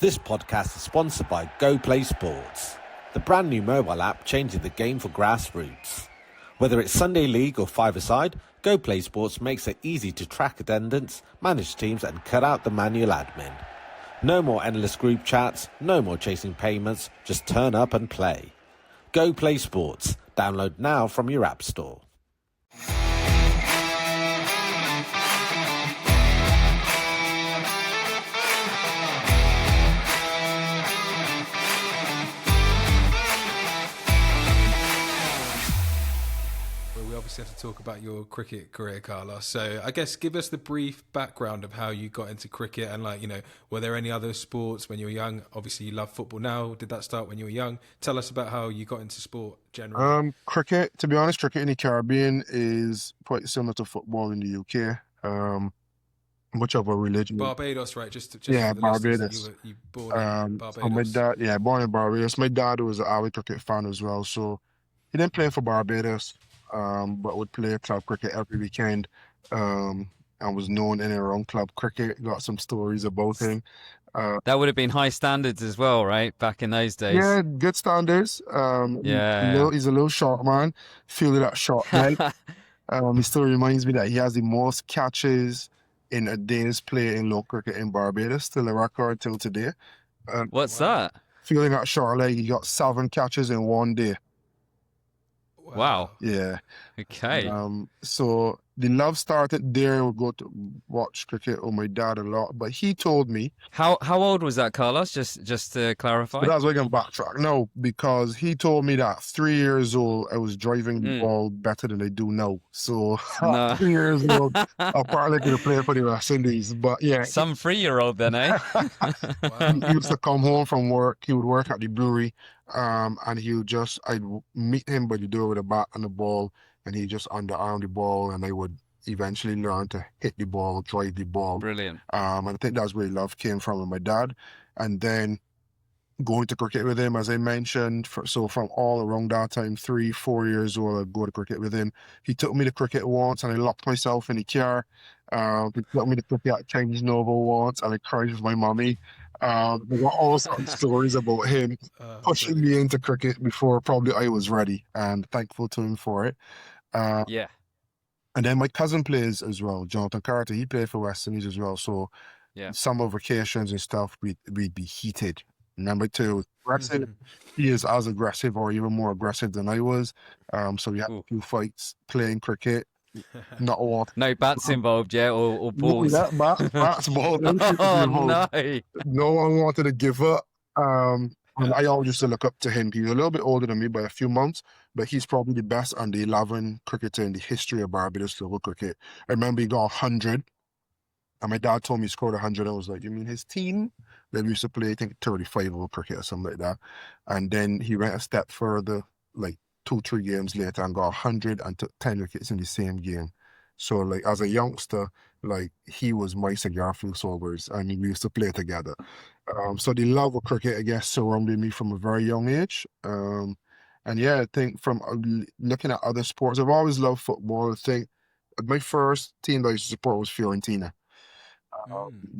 This podcast is sponsored by Go Play Sports, the brand new mobile app changing the game for grassroots. Whether it's Sunday League or five-a-side, Go Play Sports makes it easy to track attendance, manage teams and cut out the manual admin. No more endless group chats, no more chasing payments, just turn up and play. Go Play Sports. Download now from your app store. We obviously have to talk about your cricket career, Carlos. So I guess give us the brief background of how you got into cricket and, were there any other sports when you were young? Obviously, you love football now. Did that start when you were young? Tell us about how you got into sport generally. Cricket, to be honest, cricket in the Caribbean is quite similar to football in the UK. Much of a religion. Barbados, right? Just yeah, for the Barbados. You born in Barbados. So my dad, born in Barbados. My dad was an avid cricket fan as well. So he didn't play for Barbados. But would play club cricket every weekend, and was known in and around club cricket. Got some stories about him. That would have been high standards as well, right? Back in those days. Yeah, good standards. He's a little short man. Feel that short leg. He still reminds me that he has the most catches in a day's play in local cricket in Barbados. Still a record till today. What's that? Feeling that short leg, he got 7 catches in one day. Wow. Yeah. Okay. So the love started there. I would go to watch cricket with my dad a lot. But he told me. How old was that, Carlos? Just to clarify. But that's why I can backtrack. No, because he told me that 3 years old, I was driving the ball better than I do now. So 3 years old, I probably could have played for the West Indies. But yeah. Some 3-year-old then, eh? He used to come home from work. He would work at the brewery. And I'd meet him by the door with a bat and a ball, and he just underarm the ball, and I would eventually learn to hit the ball, drive the ball. Brilliant. And I think that's where love came from with my dad. And then going to cricket with him, as I mentioned, so from all around that time, 3-4 years old, I'd go to cricket with him. He took me to cricket once, and I locked myself in the car. He took me to cricket at Chinese Nova once, and I cried with my mommy. There were all sorts of stories about him pushing me into cricket before probably I was ready, and thankful to him for it. Yeah. And then my cousin plays as well, Jonathan Carter. He played for West Indies as well. So summer vacations and stuff, we'd be heated. Number 2, aggressive. He is as aggressive or even more aggressive than I was. So we had a few fights playing cricket. Not all. No bats involved, yeah, or balls. Yeah, bats, balls. Oh, no. No one wanted to give up. And I always used to look up to him. He's a little bit older than me by a few months, but he's probably the best and the 11 cricketer in the history of Barbados local cricket. I remember he got 100, and my dad told me he scored 100. I was like, you mean his team? They used to play, I think, 35 over cricket or something like that. And then he went a step further, like 2-3 games later, and got 100 and took 10 wickets in the same game. So, like, as a youngster, like, he was my cigar fuel solvers, and we used to play together. So the love of cricket, I guess, surrounded me from a very young age. And yeah, I think from looking at other sports, I've always loved football. I think my first team that I used to support was Fiorentina.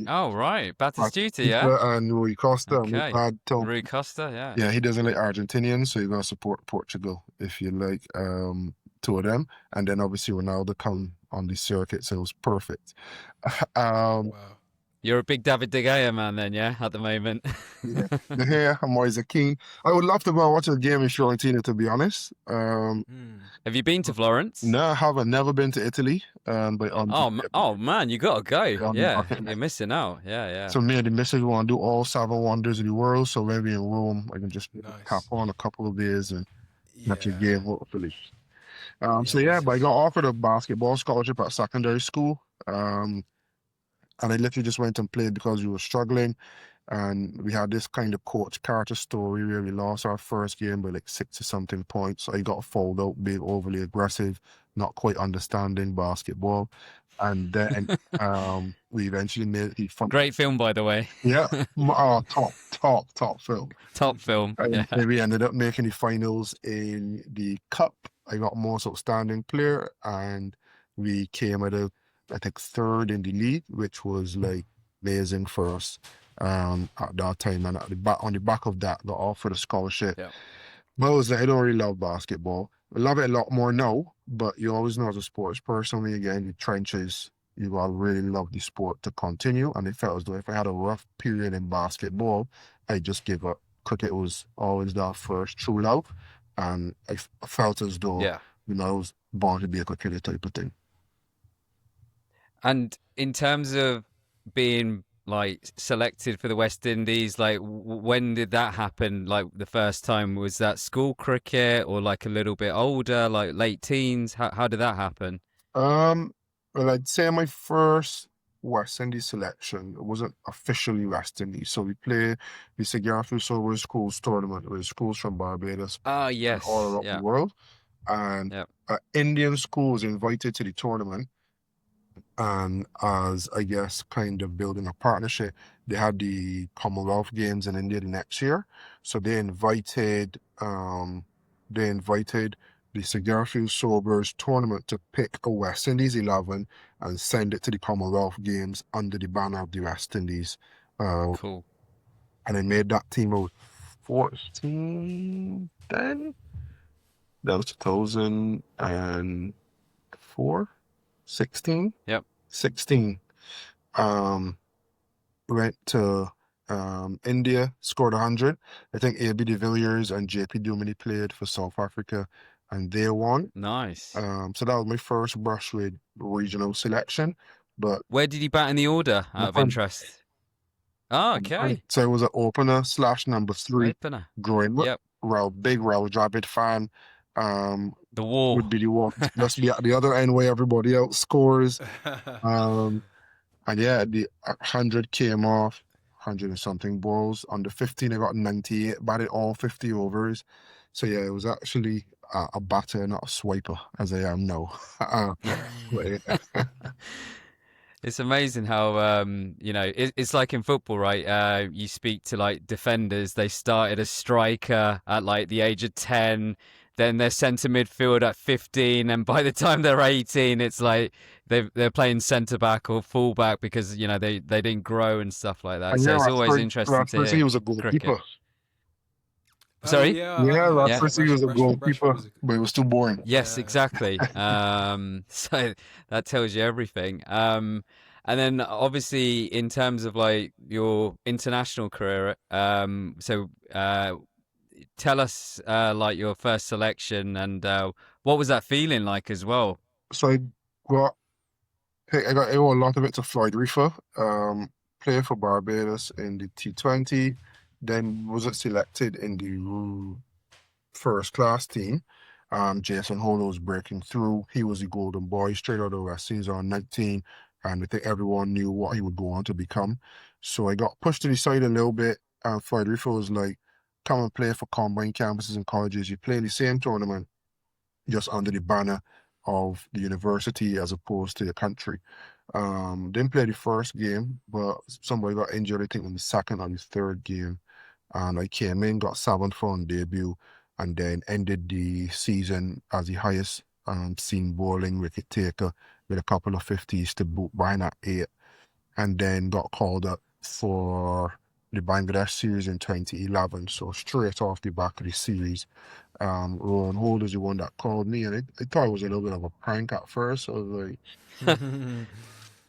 Oh, right. Batistuta, yeah. And Rui Costa. Okay. Rui Costa, yeah. Yeah, he doesn't like Argentinians, so he's going to support Portugal, if you like, 2 of them. And then obviously Ronaldo come on the circuit, so it was perfect. Wow. You're a big David De Gea man then, yeah, at the moment. Yeah, I'm always a king. I would love to go and watch a game in Fiorentina, to be honest. Have you been to Florence? No, I haven't. Never been to Italy. Oh man, you got to go. Yeah, you're missing out. Yeah. So me and the missus want to do all 7 wonders of the world. So maybe in Rome, I can just tap on a couple of days and catch a game, hopefully. So yeah, but I got offered a basketball scholarship at secondary school. And I literally just went and played because we were struggling. And we had this kind of Coach Carter story where we lost our first game by like 60-something points. I got fouled out, being overly aggressive, not quite understanding basketball. And then we eventually made the fun. Great film, by the way. Yeah. Top film. Top film. And we ended up making the finals in the Cup. I got most outstanding player, and we came out of, I think, 3rd in the league, which was like amazing for us. at that time, and on the back of that, got offered a scholarship. Yeah. But I was like, I don't really love basketball. I love it a lot more now, but you always know as a sports person, when you get in the trenches, you gotta really love the sport to continue. And it felt as though if I had a rough period in basketball, I just give up. Cricket was always that first true love, and I felt as though, Yeah. I was born to be a cricketer type of thing. And in terms of being like selected for the West Indies, like when did that happen? Like the first time, was that school cricket or like a little bit older, like late teens? How did that happen? Um, well, I'd say my first West Indies selection wasn't officially West Indies. So we play the Sigafu Silver Schools tournament with schools from Barbados Oh and all yes, around the yeah, world. And yeah, Indian schools invited to the tournament. And as I guess kind of building a partnership, they had the Commonwealth Games in India the next year. So they invited the Sigarfield Sobers tournament to pick a West Indies 11 and send it to the Commonwealth Games under the banner of the West Indies. Uh, cool. and I made that team out 14 then. That was 2004, 16, Yep, 16. Um, Went to India, scored 100. I think AB de Villiers and JP Duminy played for South Africa, and they won. nice. So that was my first brush with regional selection. But Where did you bat in the order, out of McCann, interest? Oh, okay, so I was an opener slash number three opener. growing up. Yep, Big Raul Dravid fan. Um, the would war. be the one just be at the other end where everybody else scores. Um, And yeah, the 100 came off, 100 and something balls. On the 15, I got 98, batted all 50 overs. So yeah, it was actually a batter, not a swiper, as I am now. But yeah. It's amazing how it's like in football, right? You speak to like defenders, they started as striker at like the age of 10, then they're centre midfield at 15, and by the time they're 18, it's like they're playing centre back or full back because they didn't grow and stuff like that. And So yeah, it's always interesting to Radford, he hear was a cricket. goalkeeper. Oh Sorry? yeah, Yeah, I heard Yeah. Radford, he was a Rashford goalkeeper, was a but it was too boring. Yes, yeah. exactly. So that tells you everything. And then obviously in terms of like your international career, tell us like your first selection and what was that feeling like as well? So got I owe a lot of it to Floyd Reefer, player for Barbados in the T20, then wasn't selected in the first class team. Jason Holo was breaking through. He was the golden boy straight out of West Seas on 19, and I think everyone knew what he would go on to become. So I got pushed to the side a little bit. Floyd Reefer was like, come and play for combined campuses and colleges. You play in the same tournament, just under the banner of the university as opposed to the country. Didn't play the first game, but somebody got injured, I think, in the second or the third game. And I came in, got seventh for on debut, and then ended the season as the highest seen bowling wicket taker with a couple of 50s to boot Brian at 8, and then got called up for the Bangladesh series in 2011. So straight off the back of the series, Rowan Hold is the one that called me, and I thought it was a little bit of a prank at first. I was like,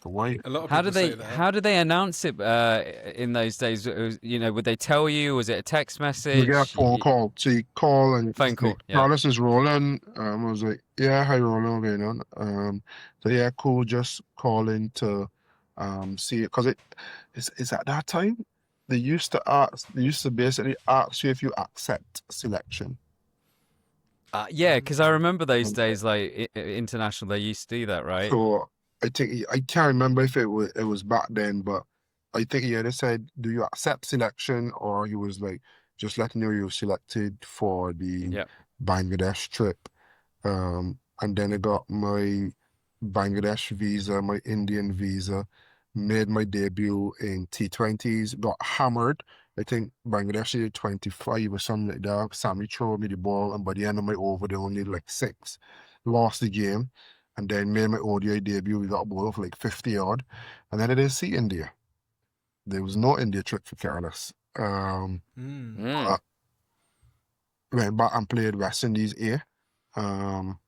why? A lot of How do people say they that. how do they announce it in those days? Would they tell you? Was it a text You get a message? phone call. So you call and Phone like, call, yeah. Carlos is rolling. I was like, yeah, hi Roland, what's going on? So yeah, cool, just calling to see it. Because it's at that time they used to basically ask you if you accept selection. Yeah, because I remember those Um, days, like international, they used to do that, right? So I can't remember if it was back then, but I think he either said, "Do you accept selection?" or he was like, "Just letting you know you were selected for the Yeah. Bangladesh trip." And then I got my Bangladesh visa, my Indian visa, made my debut in T20s, got hammered. I think Bangladesh did 25 or something like that. Sammy threw me the ball, and by the end of my over, they only like six. Lost the game, and then made my ODI debut. We got a ball of like 50 odd, and then I didn't see India. there was no India trip for Carlos. Mm. Mm. But went back and played West Indies A. Um,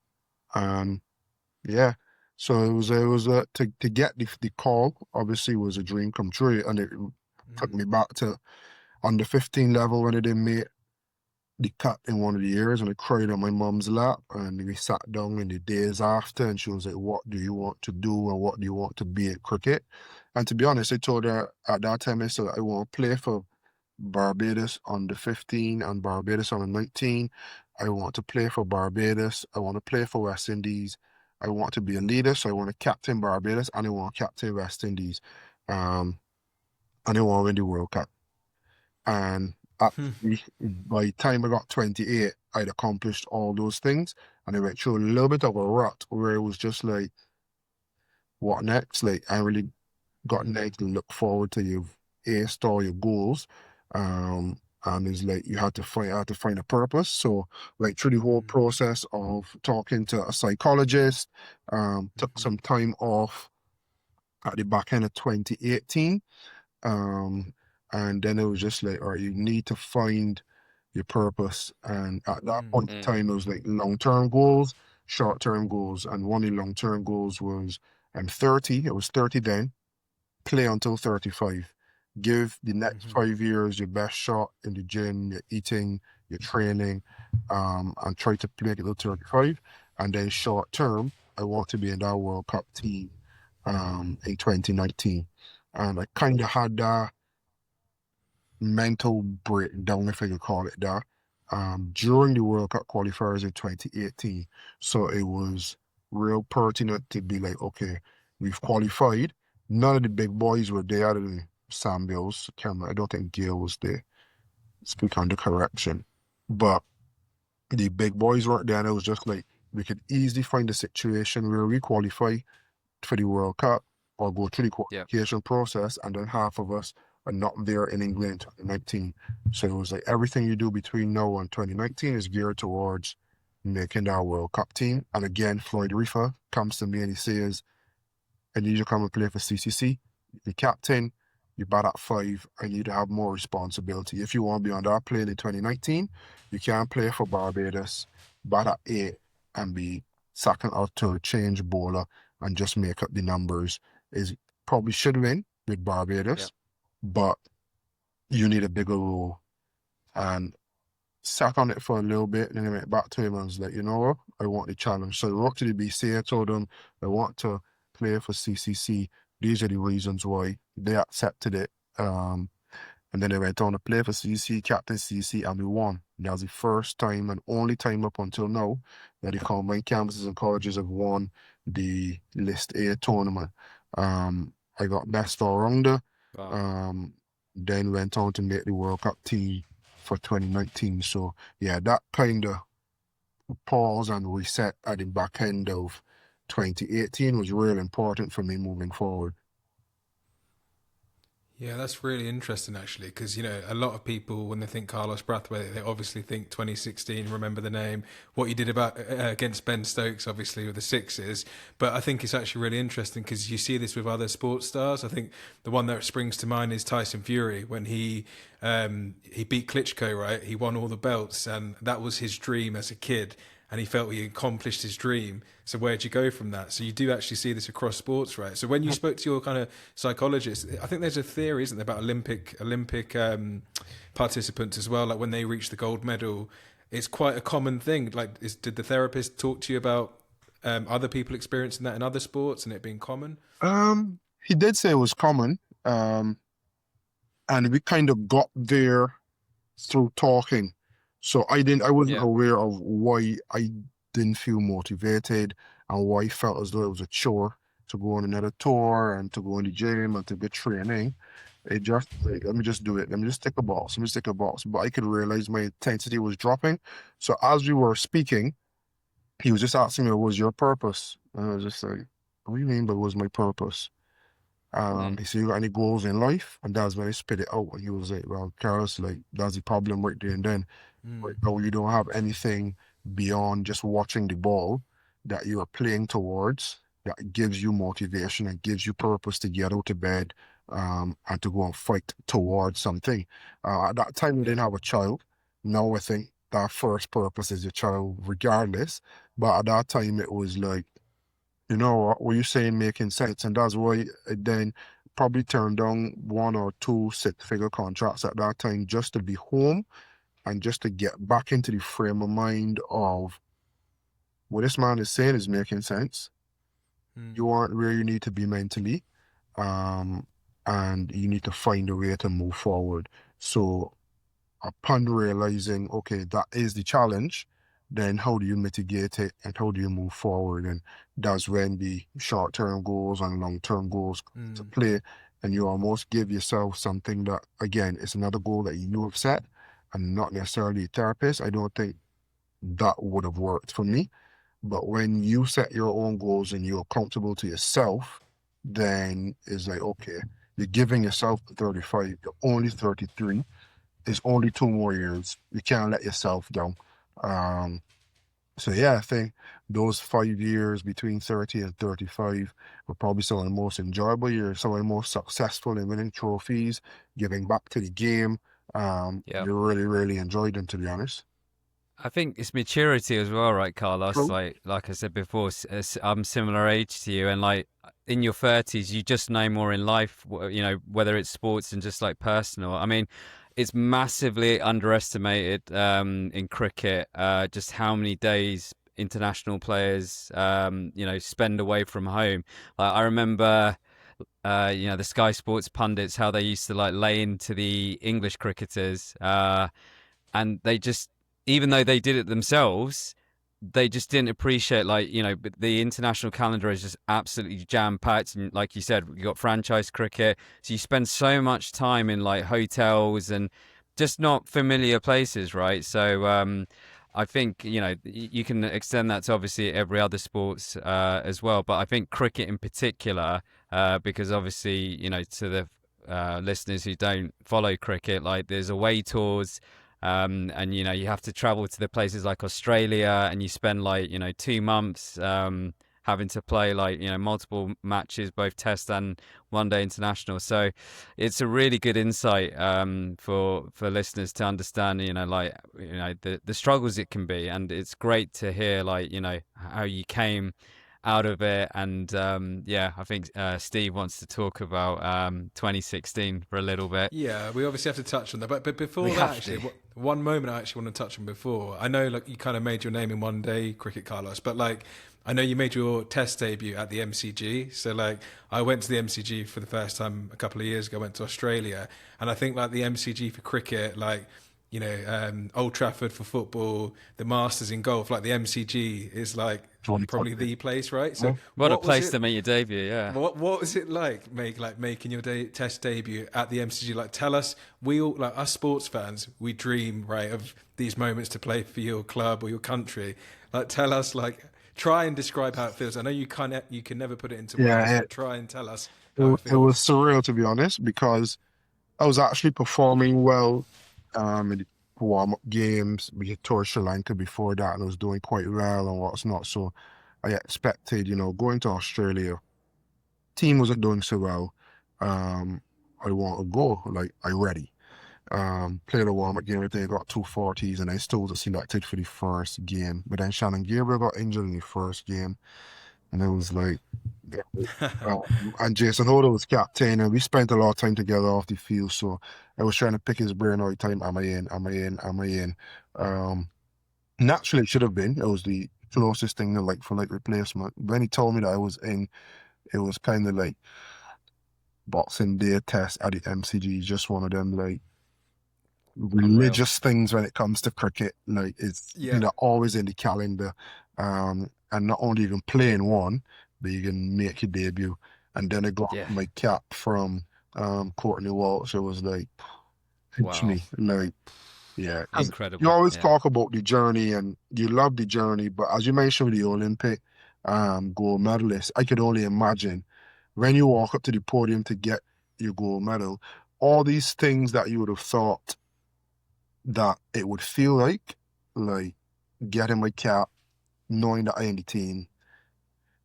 and yeah, so it was to get the call obviously was a dream come true, and it took me Mm. back to under 15 level when I didn't make the cut in one of the years, and I cried on my mom's lap, and we sat down in the days after, and she was like, "What do you want to do, and what do you want to be at cricket?" And to be honest, I told her at that time, I said, "I want to play for Barbados under 15 and Barbados under 19. I want to play for Barbados. I want to play for West Indies. I want to be a leader, so I want to captain Barbados and I want to captain West Indies. Um, and I want to win the World Cup." And by the time I got 28, I'd accomplished all those things. And I went through a little bit of a rut where it was just like, what next? Like, I really got Mm. next to look forward to your aced all your goals. And it's like you had to find a purpose. So like through the whole Mm. process of talking to a psychologist, took Mhm. some time off at the back end of 2018. Um, and then it was just like, all right, you need to find your purpose. And at that Mm. point in Mm. time, it was like long-term goals, short-term goals. And one of the long-term goals was I'm 30, I was 30 then, play until 35. Give the next Mhm. 5 years your best shot in the gym, your eating, your training, and try to play till 35. And then short term, I want to be in that World Cup team in 2019. And I kind of had that mental breakdown, if I could call it that, during the World Cup qualifiers in 2018. So it was real pertinent to be like, okay, we've qualified. None of the big boys were there, other than Sam Mills. I don't think Gale was there. Speak under correction. But the big boys weren't there, and it was just like we could easily find a situation where we qualify for the World Cup or go through the Yep. qualification process, and then half of us are not there in England in 2019. So it was like everything you do between now and 2019 is geared towards making that World Cup team. And again, Floyd Reefer comes to me and he says, "I need you to come and play for CCC. The captain, you bat at 5. I need to have more responsibility. If you want to be on that plane in 2019, you can't play for Barbados, bat at 8, and be second or third change bowler and just make up the numbers. Is probably should win with Yep. Barbados, but you need a bigger role." And sat on it for a little bit, and then I went back to him and was like, "You know what? I want the challenge." So I wrote to the BC. I told them I want to play for CCC. These are the reasons why. They accepted it. And then I went on to play for CC, captain CC, and we won. And that was the first time and only time up until now that the combined campuses and colleges have won the List A tournament. I got best all-rounder, Wow. um, then went on to make the World Cup team for 2019. So yeah, that kind of pause and reset at the back end of 2018 was real important for me moving forward. Yeah, that's really interesting actually, because a lot of people when they think Carlos Brathwaite, they obviously think 2016. Remember the name, what you did about against Ben Stokes, obviously with the sixes. But I think it's actually really interesting because you see this with other sports stars. I think the one that springs to mind is Tyson Fury when he beat Klitschko, right? He won all the belts, and that was his dream as a kid. And he felt he accomplished his dream. So where'd you go from that? So you do actually see this across sports, right? So when you spoke to your kind of psychologist, I think there's a theory, isn't there, about Olympic participants as well. Like when they reach the gold medal, it's quite a common thing. Like, did the therapist talk to you about other people experiencing that in other sports and it being common? He did say it was common, and we kind of got there through talking. So I wasn't Yeah. aware of why I didn't feel motivated and why I felt as though it was a chore to go on another tour and to go in the gym and to get training. It just like, let me just do it. Let me just take a box. Let me just take a box. But I could realize my intensity was dropping. So as we were speaking, he was just asking me, "What was your purpose?" And I was just like, "What do you mean, but what was my purpose?" Mm. He said, "You got any goals in life?" And that's when I spit it out. And he was like, "Well, Carlos, like, that's the problem right there and then. Right Mm. now, you don't have anything beyond just watching the ball that you are playing towards that gives you motivation and gives you purpose to get out of bed and to go and fight towards something. At that time, we Yeah. didn't have a child. Now I think that first purpose is your child, regardless. But at that time, it was like, you know what you're saying making sense, and that's why it then probably turned down one or two six-figure contracts at that time just to be home and just to get back into the frame of mind of what this man is saying is making sense. Mm. You aren't where you need to be mentally, um, and you need to find a way to move forward. So upon realizing, okay, that is the challenge, then how do you mitigate it and how do you move forward? And that's when the short-term goals and long-term goals come to Mm. play. And you almost give yourself something that, again, it's another goal that you have set and not necessarily a therapist. I don't think that would have worked for me. But when you set your own goals and you're comfortable to yourself, then it's like, okay, you're giving yourself 35, you're only 33. It's only 2 more years. You can't let yourself down. Um, so yeah, I think those 5 years between 30 and 35 were probably some of the most enjoyable years, some of the most successful in winning trophies, giving back to the game. Yeah. You really, really enjoyed them, to be honest. I think it's maturity as well, right, Carlos? True. Like I said before, I'm similar age to you, and like in your 30s, you just know more in life. You know, whether it's sports and just like personal. I mean, it's massively underestimated in cricket. Just how many days international players, spend away from home. I remember. The Sky Sports pundits, how they used to like lay into the English cricketers, and they just, even though they did it themselves, they just didn't appreciate, like, the international calendar is just absolutely jam packed, and like you said, you got franchise cricket, so you spend so much time in like hotels and just not familiar places, right? So I think you can extend that to obviously every other sports as well, but I think cricket in particular, because obviously to the listeners who don't follow cricket, like there's away tours, and you have to travel to the places like Australia, and you spend like 2 months having to play like multiple matches, both Test and One Day International. So it's a really good insight for listeners to understand the struggles it can be, and it's great to hear like how you came out of it. And I think Steve wants to talk about 2016 for a little bit. Yeah, we obviously have to touch on that. But We before that, have actually, to. one moment I actually want to touch on before. I know, like, you kind of made your name in one day cricket, Carlos, but like, I know you made your Test debut at the MCG. So, like, I went to the MCG for the first time a couple of years ago. I went to Australia, and I think like the MCG for cricket, like, Old Trafford for football, the Masters in golf, like the MCG is like Tony probably Tucker. the place, right? Yeah. So, What a what was place it? to make your debut, yeah. What was it like making your Test debut at the MCG? Like, tell us, we all, like, us sports fans, we dream, right, of these moments to play for your club or your country. Like, tell us, like, try and describe how it feels. I know you can never put it into words, Yeah, but try and tell us how it it was feels. surreal, to be honest, because I was actually performing well in the warm-up games. We had toured Sri Lanka before that, and I was doing quite well and what's not. So I expected, going to Australia. Team wasn't doing so well. Um, I want to go, like, I ready. Played a warm-up game, everything, got 240s, and I still was selected for the first game. But then Shannon Gabriel got injured in the first game, and it was like, uh, and Jason Holder was captain, and we spent a lot of time together off the field. So I was trying to pick his brain all the time. Am I in? Am I in? Am I in? Um, Naturally, it should have been. It was the closest thing to like for like replacement. When he told me that I was in, it was kind of like Boxing Day test at the MCG. Just one of them like Unreal. religious things when it comes to cricket. Like it's Yeah. always in the calendar. And not only you can play in one, but you can make your debut. And then I got Yeah. my cap from Courtney Walsh. It was like pinch Wow. me. Like, yeah. 'Cause you Incredible. always Yeah. talk about the journey and you love the journey, but as you mentioned with the Olympic gold medalist, I could only imagine when you walk up to the podium to get your gold medal, all these things that you would have thought that it would feel like getting my cap, knowing that I am the team,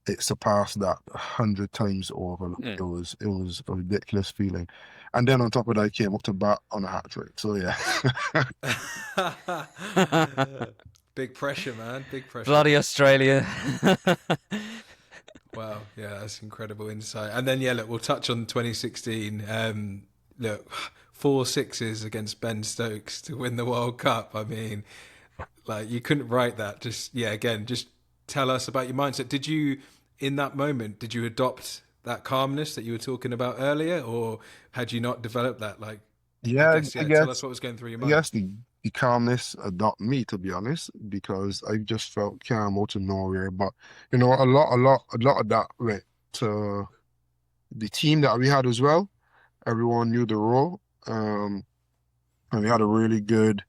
it surpassed that 100 times over. Mm. It was a ridiculous feeling. And then on top of that, he came up to bat on a hat trick. So yeah. Big pressure, man. Big pressure. Bloody Australia. Wow, yeah, that's incredible insight. And then, yeah, look, we'll touch on 2016. Look, 4 6s against Ben Stokes to win the World Cup. I mean, like, you couldn't write that. Just, yeah, again, just tell us about your mindset. Did you, in that moment, did you adopt that calmness that you were talking about earlier, or had you not developed that? Like, I Yeah, guess, I yeah, tell us guess what was going through your I mind. guess the calmness not me, to be honest, because I just felt calm out of nowhere. But a lot of that went to the team that we had as well. Everyone knew the role. And we had a really good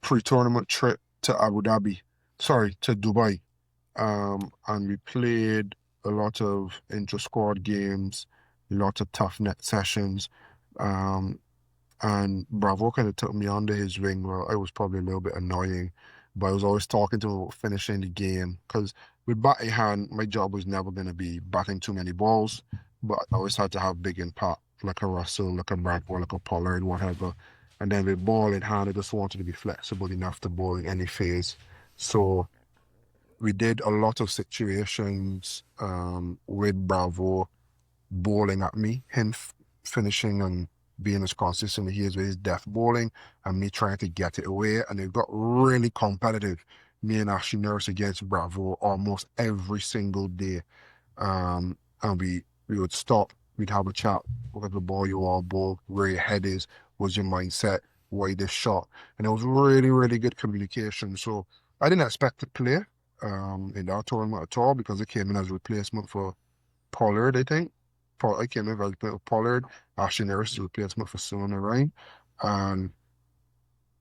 pre-tournament trip to Abu Dhabi. Sorry, to Dubai. And we played a lot of intra-squad games, a lot of tough net sessions. Um, and Bravo kind of took me under his wing. Well, I was probably a little bit annoying, but I was always talking to him about finishing the game. Because with batting hand, my job was never going to be batting too many balls, but I always had to have big impact, like a Russell, like a Bradford, like a Pollard, whatever. And then with ball in hand, I just wanted to be flexible enough to bowl in any phase. So we did a lot of situations with Bravo bowling at me, him finishing and being as consistent as he is with his death bowling, and me trying to get it away. And it got really competitive. Me and Ashley Nurse against Bravo almost every single day. And we would stop, we'd have a chat, whatever ball you all bowl, where your head is, what's your mindset, why this shot. And it was really, really good communication. So I didn't expect to play in that tournament at all because it came in as a replacement for Pollard, I think. I came in as a replacement for Pollard. Ashley Harris is a replacement for Sona Ryan. And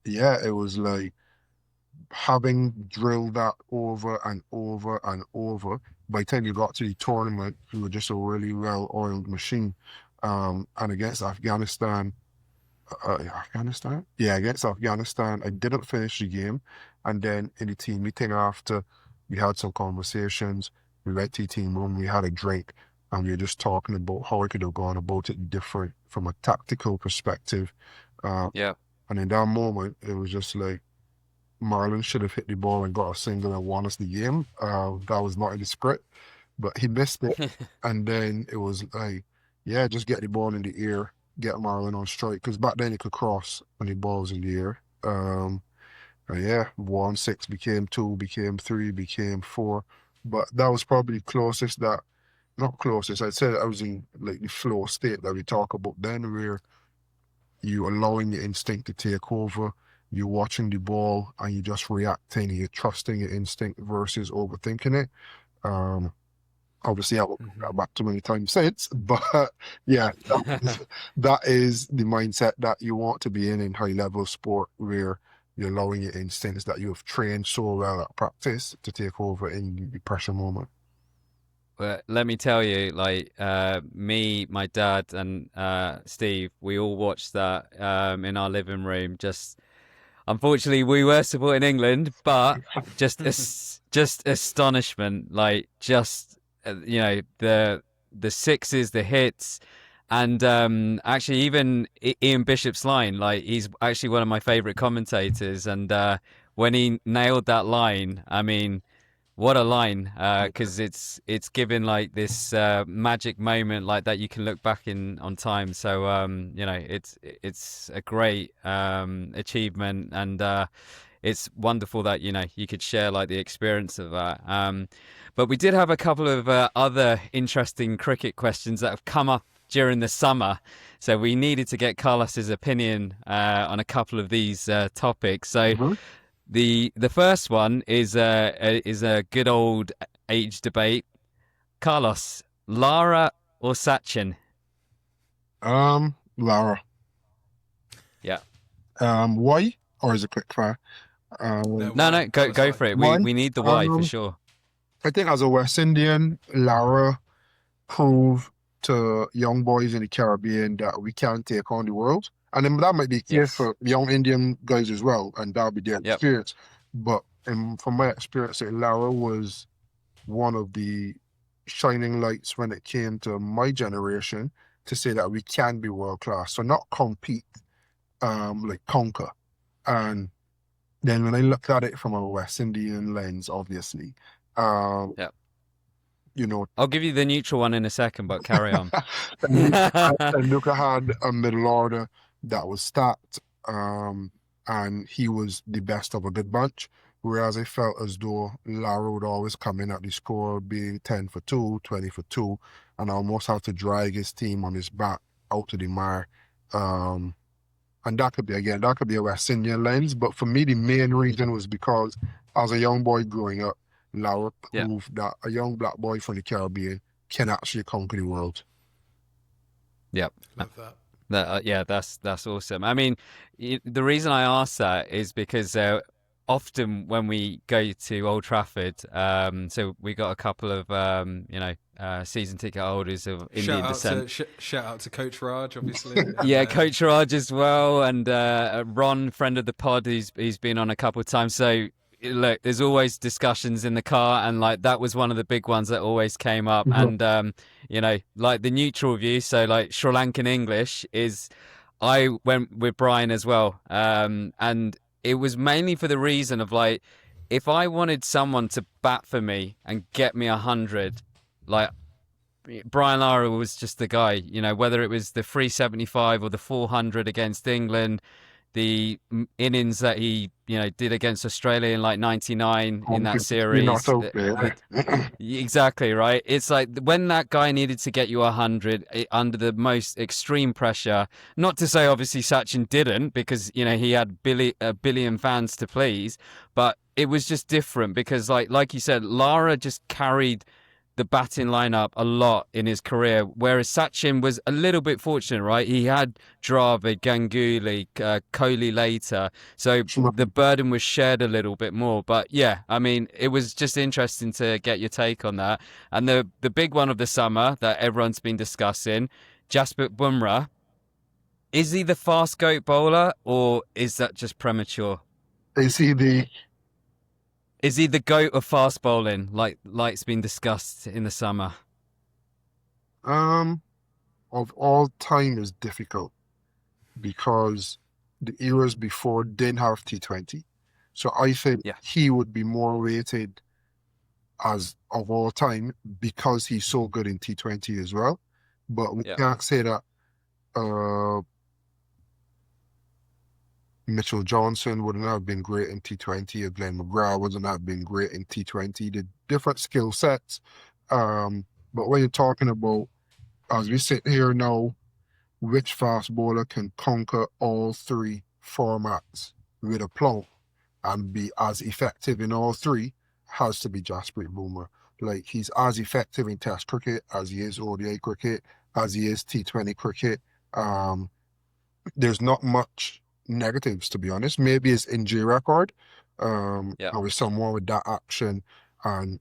yeah, it was like having drilled that over and over and over. By the time you got to the tournament, you were just a really well-oiled machine. And against Afghanistan, Afghanistan? Yeah, against Afghanistan, I didn't finish the game. And then in the team meeting after, we had some conversations. We went to the team room, we had a drink, and we were just talking about how we could have gone about it different from a tactical perspective. Uh, Yeah. and in that moment, it was just like Marlon should have hit the ball and got a single and won us the game. That was not in the script, but he missed it. And then it was like, yeah, just get the ball in the air, get Marlon on strike. Because back then he could cross when the ball's in the air. And yeah, 1-6 became 2, became 3, became 4. But that was probably closest that, not closest, I'd say I was in like the flow state that we talk about then, where you allowing your instinct to take over, you're watching the ball and you just reacting, you're trusting your instinct versus overthinking it. Um, Obviously, I haven't Hmm. got back too many times since, but yeah, that is the mindset that you want to be in high level sport where you're allowing your instincts that you have trained so well at practice to take over in the pressure moment. Well, let me tell you, like me, my dad, and Steve, we all watched that in our living room. Just unfortunately, we were supporting England, but just astonishment, like just the sixes, the hits, and actually even Ian Bishop's line, like he's actually one of my favorite commentators, and when he nailed that line, I mean. What a line, because it's given like this magic moment like that you can look back in on time. So it's a great achievement, and it's wonderful that you could share like the experience of that. But we did have a couple of other interesting cricket questions that have come up during the summer, so we needed to get Carlos's opinion on a couple of these topics. So. Mhm. The first one is a good old age debate. Carlos, Lara or Sachin? Lara. Yeah. Why? Or is it quick fire? No, Um, No, why? no, Tell us go why. for it. We why? we need the why for Um, sure. I think as a West Indian, Lara prove to young boys in the Caribbean that we can take on the world. And then that might be the case Yes. for young Indian guys as well, and that'll be their Yep. experience. But from my experience, Lara was one of the shining lights when it came to my generation to say that we can be world class. So not compete, like conquer. And then when I look at it from a West Indian lens, obviously, um, Yeah. you know, I'll give you the neutral one in a second, but carry on. Luca had a middle order that was stacked, and he was the best of a good bunch. Whereas I felt as though Lara would always come in at the score being 10 for 2, 20 for 2, and almost have to drag his team on his back out of the mire. Um, and that could be, again, that could be a West Indian lens. But for me, the main reason was because as a young boy growing up, Lara Yeah. proved that a young black boy from the Caribbean can actually conquer the world. Yep. Love that. Yeah, that's awesome. I mean, the reason I ask that is because often when we go to Old Trafford, so we got a couple of season ticket holders of Indian descent. Shout out to Coach Raj, obviously. Yeah, Coach Raj as well, and Ron, friend of the pod, he's been on a couple of times. So look, there's always discussions in the car, and like that was one of the big ones that always came up. Mhm. And like the neutral view, so like Sri Lankan English is, I went with Brian as well, and it was mainly for the reason of like, if I wanted someone to bat for me and get me 100, like Brian Lara was just the guy, whether it was the 375 or the 400 against England, the innings that he, did against Australia in like 99 in that You're not series. out there. Exactly, right? It's like when that guy needed to get you 100 under the most extreme pressure, not to say obviously Sachin didn't, because, he had a billion fans to please, but it was just different because like you said, Lara just carried the batting lineup a lot in his career, whereas Sachin was a little bit fortunate, right? He had Dravid, Ganguly, Kohli later, so the burden was shared a little bit more. But yeah, I mean, it was just interesting to get your take on that. And the big one of the summer that everyone's been discussing, Jasprit Bumrah. Is he the fast goat bowler, or is that just premature? Is he the Is he the GOAT of fast bowling, like's been discussed in the summer? of all time is difficult because the eras before didn't have T20. So I think Yeah. he would be more rated as of all time because he's so good in T20 as well. But we Yeah. can't say that uh, Mitchell Johnson wouldn't have been great in T20 or Glenn McGrath wouldn't have been great in T20. The different skill sets. But when you're talking about, as we sit here now, which fast bowler can conquer all three formats with a plumb and be as effective in all three has to be Jasprit Bumrah. Like, he's as effective in Test cricket as he is ODI cricket, as he is T20 cricket. There's not much negatives, to be honest. Maybe his injury record, Yeah. with someone with that action and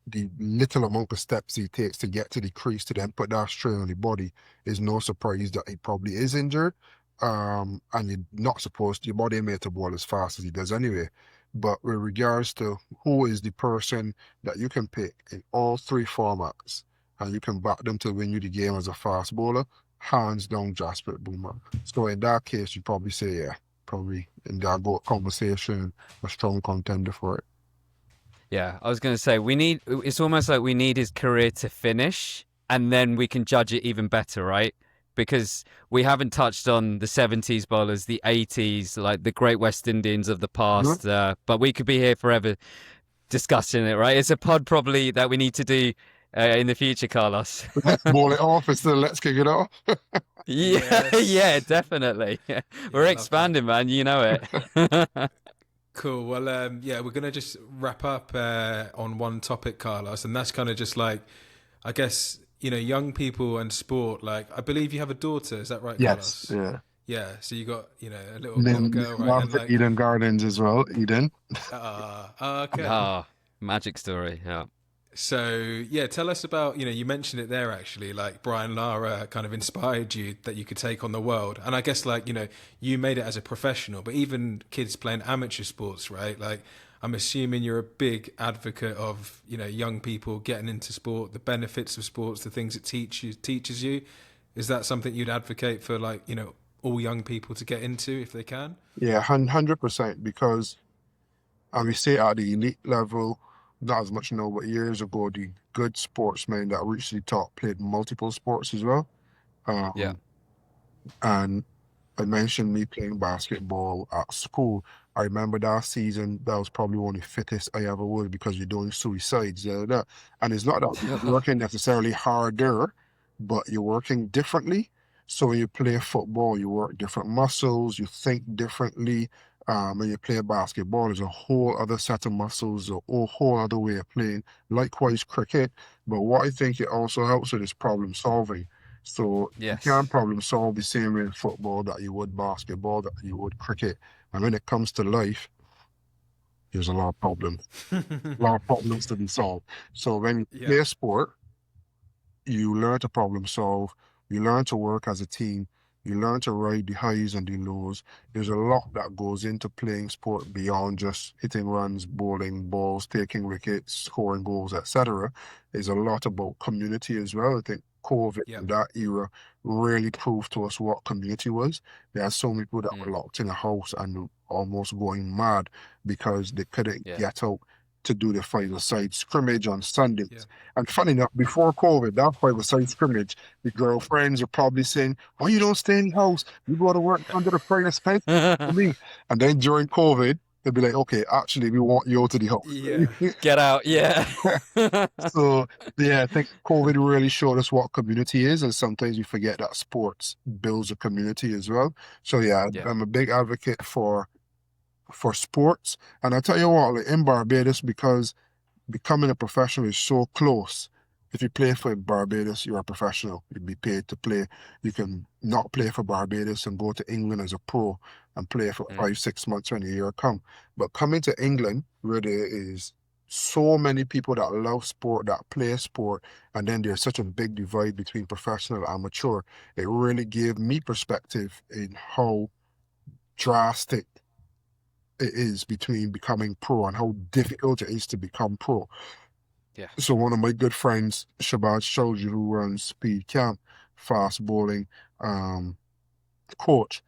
the little amount of steps he takes to get to the crease to then put that strain on the body is no surprise that he probably is injured. And you're not supposed to, your body made to bowl as fast as he does anyway. But with regards to who is the person that you can pick in all three formats and you can back them to win you the game as a fast bowler, hands down Jasprit Bumrah. So in that case, you probably say, yeah, probably in that conversation, a strong contender for it. Yeah, I was going to say it's almost like we need his career to finish and then we can judge it even better, right? Because we haven't touched on the 70s bowlers, the 80s, like the great West Indians of the past, but we could be here forever discussing it, right? It's a pod probably that we need to do in the future, Carlos. Let's ball it off instead of let's kick it off. Yeah, Yes. yeah, definitely. We're love expanding, man. You know it. Cool. Well, we're going to just wrap up on one topic, Carlos, and that's kind of just like, I guess, young people and sport. Like, I believe you have a daughter. Is that right, Yes, Carlos? yeah. Yeah. So you got, a little Then girl, right? love And the like, Eden Gardens as well, Eden. okay. Ah, magic story. Yeah. So yeah, tell us about, you mentioned it there actually, like Brian Lara kind of inspired you that you could take on the world. And I guess like, you made it as a professional, but even kids playing amateur sports, right? Like, I'm assuming you're a big advocate of, young people getting into sport, the benefits of sports, the things it teaches you. Is that something you'd advocate for, like, all young people to get into if they can? Yeah, 100%, because, and we say at the elite level, not as much now, but years ago, the good sportsmen that reached the top played multiple sports as well. Yeah. Um, and I mentioned me playing basketball at school. I remember that season, that was probably one of the fittest I ever was, because you're doing suicides. And it's not that you're working necessarily harder, but you're working differently. So when you play football, you work different muscles, you think differently. When you play basketball, there's a whole other set of muscles, whole other way of playing. Likewise, cricket. But what I think it also helps with is problem solving. So you Yes. can't problem solve the same way in football that you would basketball, that you would cricket. And when it comes to life, there's a lot of problems to be solved. So when you Yeah. play a sport, you learn to problem solve, you learn to work as a team, you learn to ride the highs and the lows. There's a lot that goes into playing sport beyond just hitting runs, bowling balls, taking wickets, scoring goals, etc. There's a lot about community as well. I think COVID Yeah. and that era really proved to us what community was. There are so many people that were Mm. locked in a house and almost going mad because they couldn't Yeah. get out to do the final side scrimmage on Sundays. Yeah. And funny enough, before COVID, that five-a-side scrimmage, the girlfriends are probably saying, "Why you don't stay in the house? You go to work under the price fence for me." And then during COVID, they'll be like, "Okay, actually, we want you out to the Yeah. house." Get out. Yeah. So yeah, I think COVID really showed us what community is, and sometimes we forget that sports builds a community as well. So yeah, Yeah. I'm a big advocate for sports, and I tell you what, like in Barbados, because becoming a professional is so close. If you play for Barbados, you're a professional. You'd be paid to play. You can not play for Barbados and go to England as a pro and play for Mm. 5, 6 months when the year come. But coming to England, where there is so many people that love sport, that play sport, and then there's such a big divide between professional and amateur, it really gave me perspective in how drastic it is between becoming pro and how difficult it is to become pro. Yeah. So one of my good friends, Shabazz Chowdhury, who runs Speed Camp, fast bowling coach,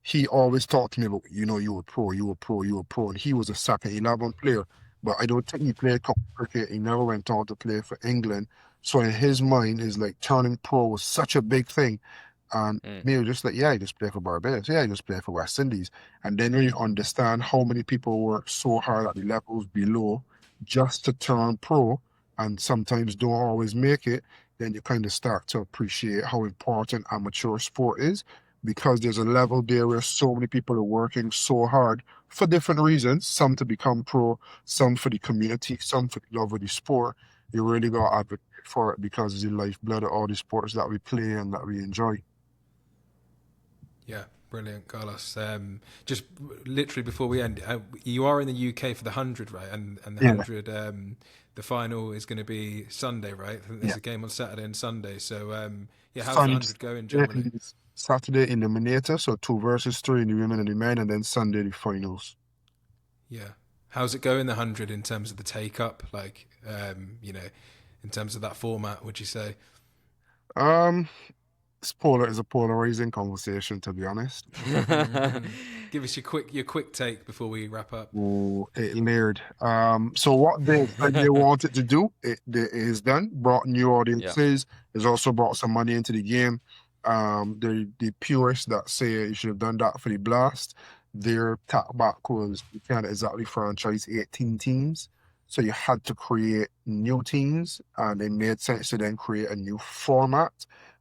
he always talked to me about, you were pro, you were pro, you were pro. And he was a second 11 player. But I don't think he played cricket. He never went on to play for England. So in his mind, is like turning pro was such a big thing. And Mm. me was just like, yeah, I just play for Barbados. Yeah, I just play for West Indies. And then when you understand how many people work so hard at the levels below just to turn pro and sometimes don't always make it, then you kind of start to appreciate how important amateur sport is, because there's a level there where so many people are working so hard for different reasons, some to become pro, some for the community, some for the love of the sport. You really got to advocate for it because it's the lifeblood of all the sports that we play and that we enjoy. Yeah, brilliant, Carlos. Just literally before we end, you are in the UK for the 100, right? And the Yeah, 100, the final is going to be Sunday, right? I think yeah. there's a game on Saturday and Sunday. So, yeah, how's the Sun, 100 going generally? Saturday Saturday eliminator, so 2 versus 3 in the women and the men, and then Sunday the finals. Yeah. How's it going, the 100, in terms of the take up? Like, in terms of that format, would you say? Um, is a polarizing conversation, to be honest. Give us your quick take before we wrap up. Oh, it layered. So what they said they wanted to do, it is done. Brought new Yeah. audiences. It's also brought some money into the game. The purists that say you should have done that for the Blast, their talk back was you can't exactly franchise 18 teams. So you had to create new teams, and it made sense to then create a new format.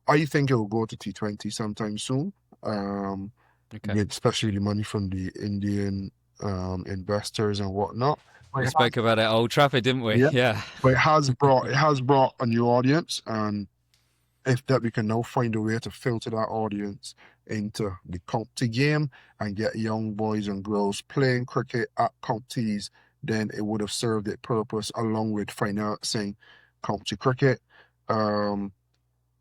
I think it will go to T20 sometime soon. Um, Okay. Especially the money from the Indian investors and whatnot. But We it has, spoke about it at Old Trafford, didn't we? yeah, Yeah. but it has brought a new audience, and if that we can now find a way to filter that audience into the county game and get young boys and girls playing cricket at counties, then it would have served its purpose along with financing county cricket. Um,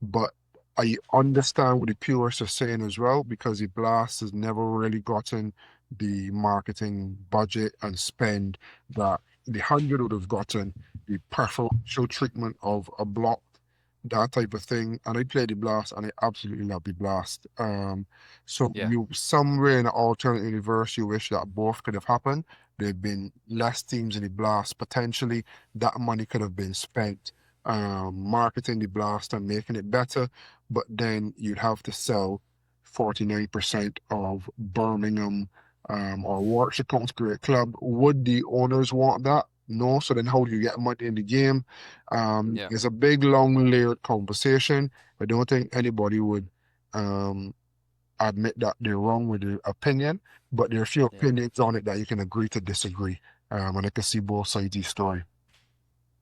but I understand what the purists are saying as well, because the Blast has never really gotten the marketing budget and spend that the 100 would have gotten, the preferential treatment of a block, that type of thing. And I played the Blast and I absolutely love the Blast. So Yeah. you somewhere in an alternate universe, you wish that both could have happened. There've been less teams in the Blast. Potentially, that money could have been spent marketing the Blast and making it better. But then you'd have to sell 49% of Birmingham or Warwickshire County Cricket Club. Would the owners want that? No. So then how do you get money in the game? Yeah. It's a big, long, layered conversation. I don't think anybody would um, admit that they're wrong with their opinion, but there are a few Yeah. opinions on it that you can agree to disagree. And I can see both sides of the story.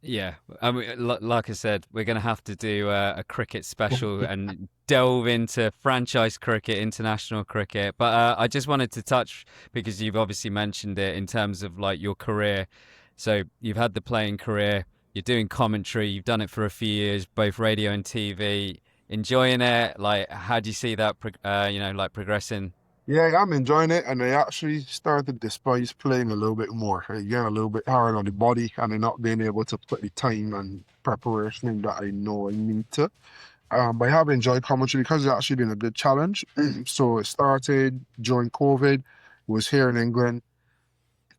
Yeah, I mean, like I said, we're going to have to do a cricket special and delve into franchise cricket, international cricket. But I just wanted to touch, because you've obviously mentioned it in terms of like your career. So you've had the playing career, you're doing commentary, you've done it for a few years, both radio and TV. Enjoying it? Like, how do you see that, like progressing? Yeah, I'm enjoying it, and I actually started to despise playing a little bit more. Again, a little bit hard on the body, and I'm not being able to put the time and preparation in that I know I need to. But I have enjoyed commentary because it's actually been a good challenge. So it started during COVID, was here in England,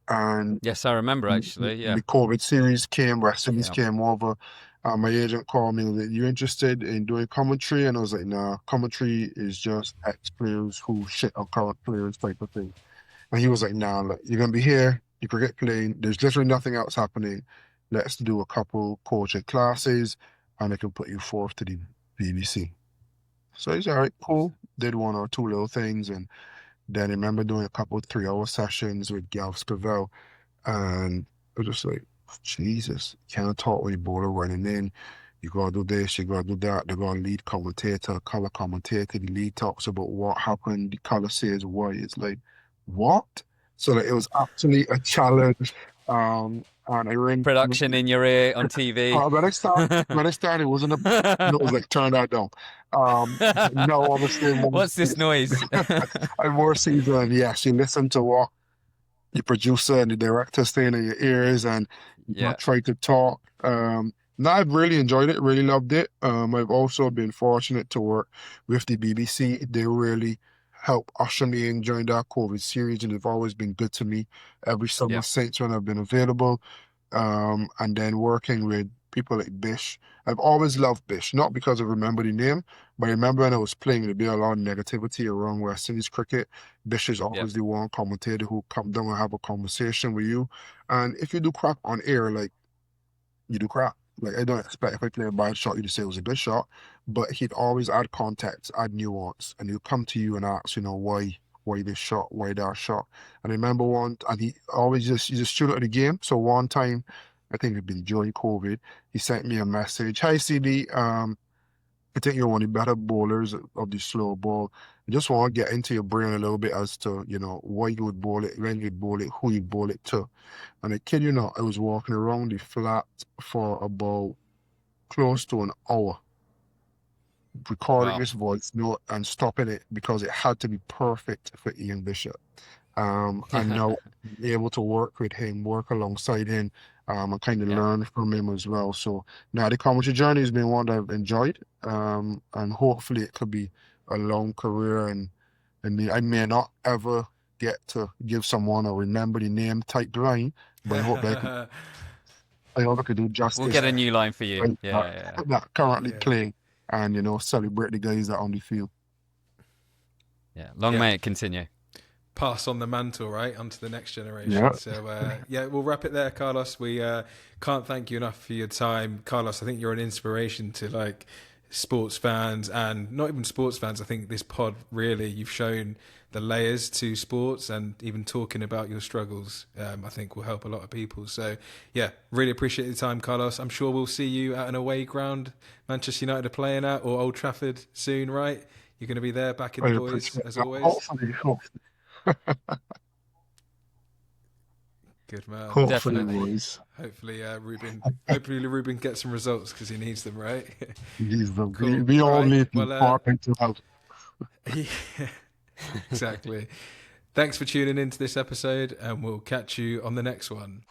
and Yes, I remember actually. Yeah, the COVID series came, West Indies yeah, came over. My agent called me, was like, you interested in doing commentary? And I was like, nah, commentary is just ex-players who shit on current players type of thing. And he was like, nah, look, you're going to be here, you cricket playing, there's literally nothing else happening. Let's do a couple coaching classes and I can put you forth to the BBC. So he's all right, cool. Did one or two little things. And then I remember doing a couple 3-hour sessions with Gav Scavell. And I was just like, Jesus, you can't talk when you bowler running in. You gotta do this, you gotta do that. They're gonna lead commentator, color commentator. The lead talks about what happened. The color says why. It's like, what? So like, it was actually a challenge. And I ran. production in your ear on TV. When I started, it wasn't a. It was like turn that down. No, obviously, What's this noise? I'm more seasoned. Yes, you listen to what the producer and the director staying in your ears and Yeah, not try to talk. No, I've really enjoyed it, really loved it. I've also been fortunate to work with the BBC. They really helped usher me in during that COVID series, and they've always been good to me every summer yeah, since when I've been available. And then working with people like Bish. I've always loved Bish, not because I remember the name, but I remember when I was playing, there'd be a lot of negativity around West Indies cricket. Bish is yeah, always the one commentator who come down and have a conversation with you. And if you do crap on air, like you do crap. Like I don't expect if I play a bad shot, you to say it was a good shot, but he'd always add context, add nuance, and he'll come to you and ask, why this shot, why that shot. And I remember one, and he always just shoot at the game. So one time, I think it'd been during COVID, he sent me a message. Hi CD, I think you're one of the better bowlers of the slow ball. I just want to get into your brain a little bit as to, why you would bowl it, when you'd bowl it, who you bowl it to. And I kid you not, I was walking around the flat for about close to an hour, recording wow. this voice note and stopping it because it had to be perfect for Ian Bishop. And now be able to work with him, work alongside him, and kind of Yeah, learn from him as well. So now the commentary journey has been one that I've enjoyed, and hopefully it could be a long career. And I may not ever get to give someone a remember the name type line, but I hope I could do we'll justice get a new line for you. right Yeah, yeah, that currently Yeah, playing and celebrate the guys that are on the field. yeah. Long yeah. may it continue. Pass on the mantle, right, onto the next generation. Yeah. So, yeah, we'll wrap it there, Carlos. We can't thank you enough for your time, Carlos. I think you're an inspiration to like sports fans and not even sports fans. I think this pod really, you've shown the layers to sports, and even talking about your struggles, I think will help a lot of people. So, yeah, really appreciate your time, Carlos. I'm sure we'll see you at an away ground, Manchester United are playing at, or Old Trafford soon, right? You're going to be there, back in I the boys, appreciate as that. always. Good man. Hopefully, Definitely. boys. Hopefully Ruben gets some results because he needs them, right? These the Cool. we All all right. need Well, important to have. yeah, exactly. Thanks for tuning into this episode, and we'll catch you on the next one.